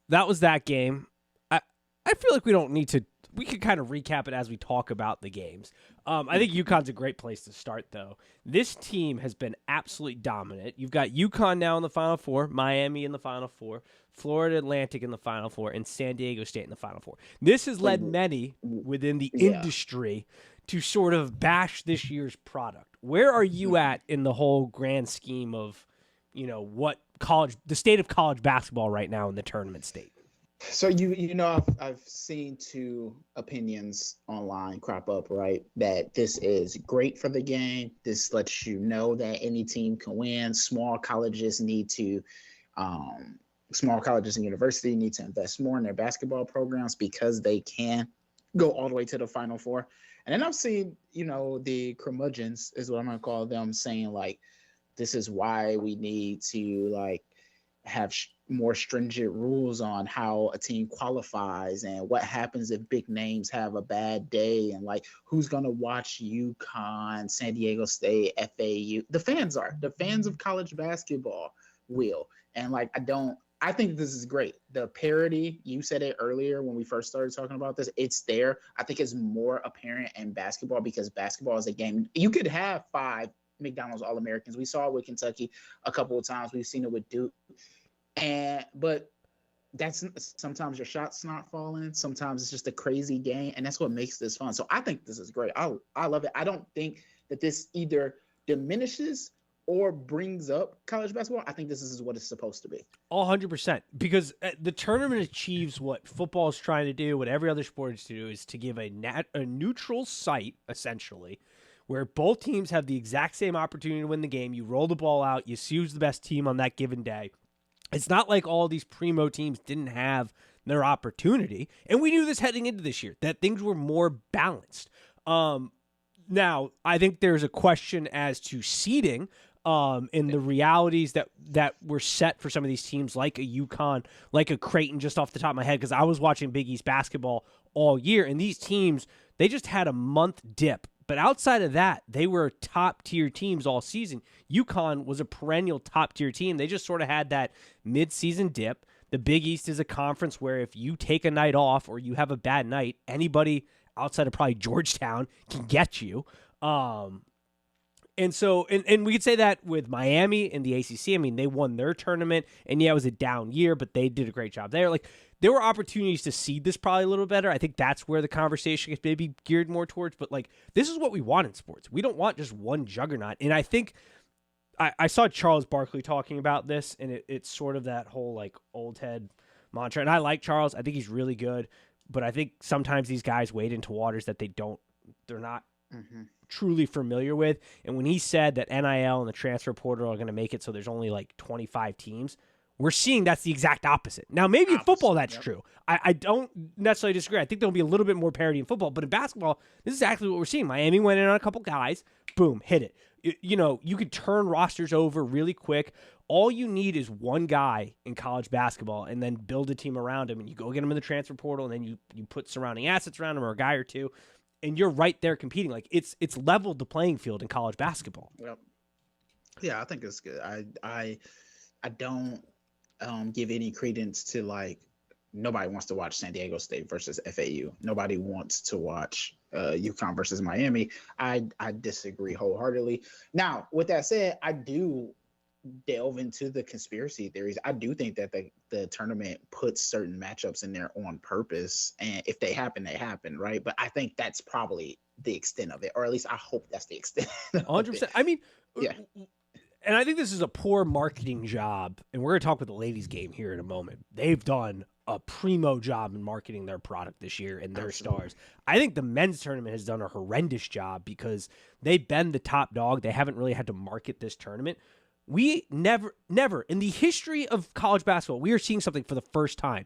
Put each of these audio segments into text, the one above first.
that was that game. I feel like we don't need to. We could kind of recap it as we talk about the games. I think UConn's a great place to start, though. This team has been absolutely dominant. You've got UConn now in the Final Four, Miami in the Final Four, Florida Atlantic in the Final Four, and San Diego State in the Final Four. This has led many within the industry to sort of bash this year's product. Where are you at in the whole grand scheme of, what the state of college basketball right now in the tournament state? So I've seen two opinions online crop up, right? That this is great for the game. This lets you know that any team can win. Small colleges and university need to invest more in their basketball programs because they can go all the way to the Final Four. And then I've seen, the curmudgeons is what I'm going to call them, saying like, this is why we need to have more stringent rules on how a team qualifies and what happens if big names have a bad day and who's going to watch UConn, San Diego State, FAU. The fans of college basketball will. And I think this is great. The parity, you said it earlier when we first started talking about this, it's there. I think it's more apparent in basketball because basketball is a game. You could have 5 McDonald's All-Americans. We saw it with Kentucky a couple of times. We've seen it with Duke. But that's sometimes your shot's not falling. Sometimes it's just a crazy game, and that's what makes this fun. So I think this is great. I love it. I don't think that this either diminishes or brings up college basketball. I think this is what it's supposed to be. 100%. Because the tournament achieves what football is trying to do, what every other sport is to do, is to give a neutral site, essentially, where both teams have the exact same opportunity to win the game. You roll the ball out. You see who's the best team on that given day. It's not like all these primo teams didn't have their opportunity. And we knew this heading into this year, that things were more balanced. Now, I think there's a question as to seeding in the realities that were set for some of these teams like a UConn, like a Creighton, just off the top of my head, because I was watching Big East basketball all year. And these teams, they just had a month dip. But outside of that, they were top-tier teams all season. UConn was a perennial top-tier team. They just sort of had that mid-season dip. The Big East is a conference where if you take a night off or you have a bad night, anybody outside of probably Georgetown can get you. And we could say that with Miami and the ACC. I mean, they won their tournament, and yeah, it was a down year, but they did a great job there. There were opportunities to seed this probably a little better. I think that's where the conversation is maybe geared more towards. But this is what we want in sports. We don't want just one juggernaut. And I think I saw Charles Barkley talking about this, and it's sort of that whole old head mantra. And I like Charles. I think he's really good. But I think sometimes these guys wade into waters that they're not truly familiar with. And when he said that NIL and the transfer portal are going to make it so there's only 25 teams, we're seeing that's the exact opposite. Now, maybe in football that's true. I don't necessarily disagree. I think there'll be a little bit more parity in football. But in basketball, this is exactly what we're seeing. Miami went in on a couple guys. Boom, hit it. You could turn rosters over really quick. All you need is one guy in college basketball and then build a team around him. And you go get him in the transfer portal, and then you put surrounding assets around him or a guy or two. And you're right there competing. It's leveled the playing field in college basketball. Yep. Yeah, I think it's good. I don't give any credence to nobody wants to watch San Diego State versus FAU. Nobody wants to watch UConn versus Miami. I disagree wholeheartedly. Now, with that said, I do delve into the conspiracy theories. I do think that the tournament puts certain matchups in there on purpose, and if they happen, they happen, right? But I think that's probably the extent of it, or at least I hope that's the extent. 100%. I mean, yeah. And I think this is a poor marketing job, and we're going to talk with the ladies' game here in a moment. They've done a primo job in marketing their product this year and their stars. I think the men's tournament has done a horrendous job because they've been the top dog. They haven't really had to market this tournament. We never, in the history of college basketball, we are seeing something for the first time.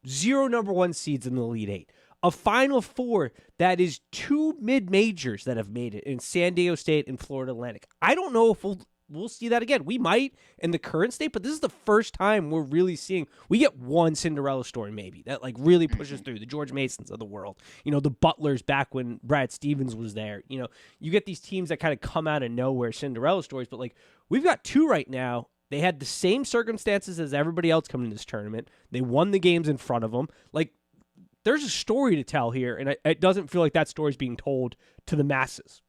0 number 1 seeds in the Elite Eight. A Final Four that is 2 mid-majors that have made it in San Diego State and Florida Atlantic. I don't know if we'll see that again. We might in the current state, but this is the first time we're really seeing. We get one Cinderella story maybe that really pushes through. The George Masons of the world, the Butlers back when Brad Stevens was there. You get these teams that kind of come out of nowhere, Cinderella stories, but we've got 2 right now They had the same circumstances as everybody else coming to this tournament. They won the games in front of them. Like, there's a story to tell here, and it doesn't feel like that story is being told to the masses.